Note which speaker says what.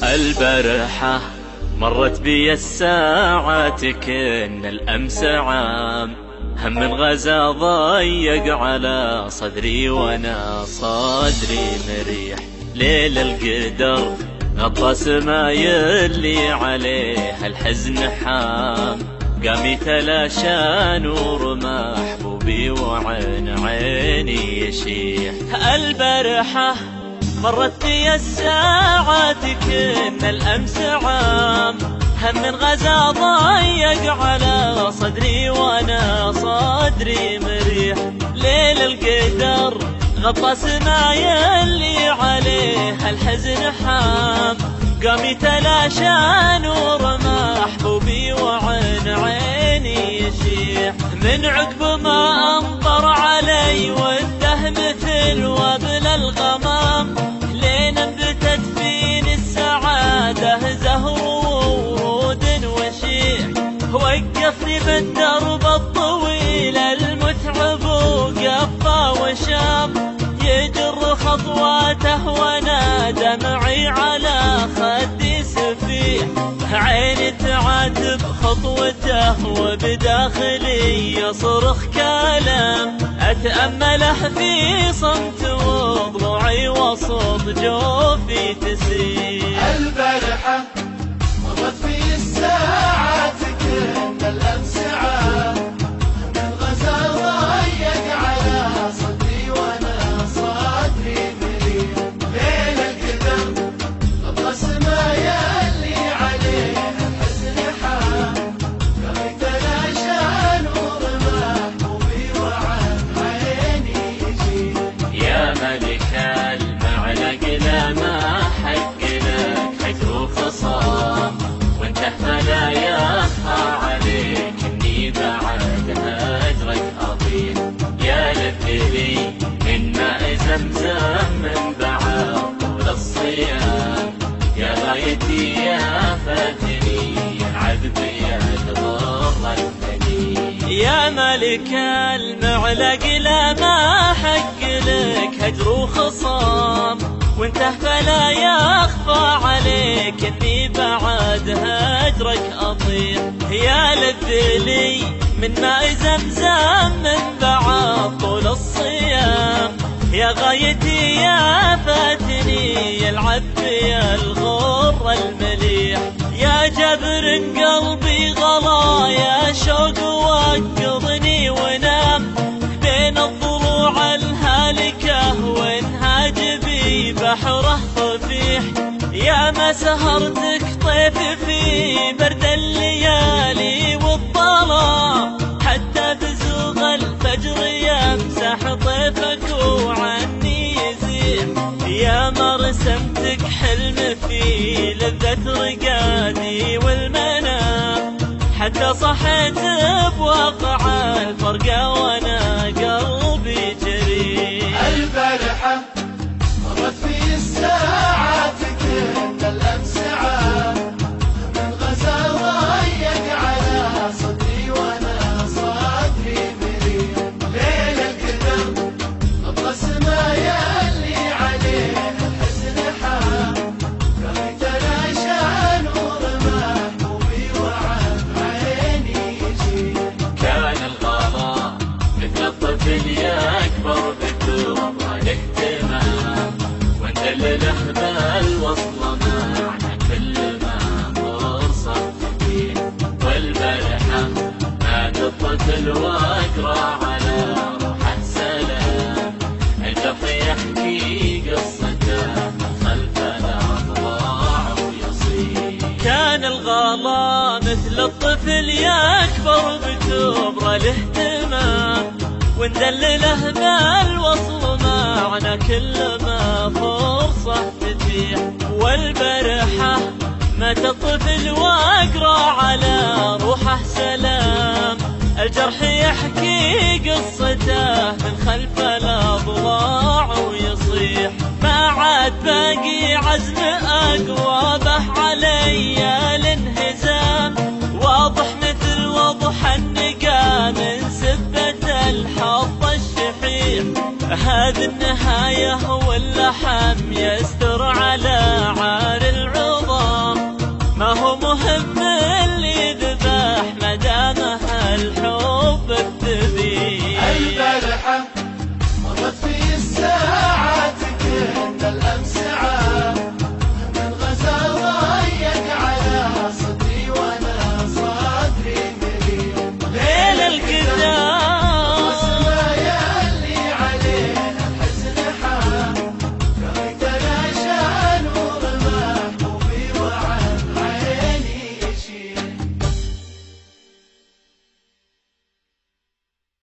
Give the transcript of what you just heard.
Speaker 1: البارحة مرت بي الساعات كن الأمس عام، هم غزا ضيق على صدري وانا صدري مريح. ليل القدر غطى سماي اللي عليه الحزن حام، قام يتلاشى نور محبوبي وعين عيني يشيح. البارحة مرت بي الساعات كن الأمس عام، هم غزا ضيق على صدري وانا صدري مريح. ليل القدر غطى سماي اللي عليه الحزن حام، قام يتلاشى نور محبوبي وعين عيني يشيح. من عقب ما انظر علي وده مثل وابل الغمام، لين انبتت فيني السعادة زهر وورود وشيح. وقفني بالدرب الطويل المتعب وقفى وشام، يجر خطواته وانا دمعي على خدي سفيح. عيني تعاتب خطوته وبداخلي يصرخ كلام، أتأمله في صمت وضلوعي وسط جوفي تسيح.
Speaker 2: البارحة مرت في الساعات كن الأمس عام، من غزا ضيق على صدري وانا صدري مريح. ليل القدر غطى سمايا اللي عليه الحزن حام، قام يتلاشى نور محبوبي وعن عيني يجيح.
Speaker 1: يا ملك المعلق لا ما حق لك حجر وخصام، وانت فلا يخفى عليك اني بعد هجرك اضيع. يا للذي من ماء زمزم من بعد طول الصيام، يا غايتي يا فاتني العذب يا الغر الثني. يا ملك المعلق لا ما حق لك هجر وخصام، وانت فلا يخفى عليك اني بعد هجرك اطيح. يا للذي من ماء زمزم من بعد طول الصيام، يا غايتي يا فاتني العذب يا الغر المليح. يا جبر قلبي غلا يا شوق وقضني ونام، بين الضلوع الهالكة وانهاج بي بحره طفيح. يا ما سهرتك طيف في برد الليالي والظلام، حتى بزوغ الفجر يمسح طيفك وعني يزيح. يا ما رسمتك حلم في لذة رقادي والمنام، حتى صحيت بواقع الفرقة وانا قلبي جريح.
Speaker 2: البارحة مرت في الساعات كن الأمس عام، من غزا ضيق على صدري وانا صدري مريح. ليل القدر غطى سمايا اللي عليه الحزن حام، قام يتلاشى نور محبوبي وعن عيني يجيح.
Speaker 1: كان الغلا مثل الطفل يكبر بالدور الاهتمام، وندلله بالوصل معنا كل ما فرصة تجيه. والبارحة مات الطفل واقرا على روحه سلام، الجرح يحكي قصته خلف الاضلاع ويصيح. كان الغلا مثل الطفل يكبر بكبر الاهتمام، وندلله بالوصل معنا كل ما فرصة تتيح. والبارحة مات الطفل واقرا على روحه سلام، الجرح يحكي قصته من خلف الاضلاع ويصيح. ما عاد باقي عزم اقوى به علي الانهزام، واضح مثل وضح النقا من سبة الحظ الشحيح. هذه النهاية واللحم يستر على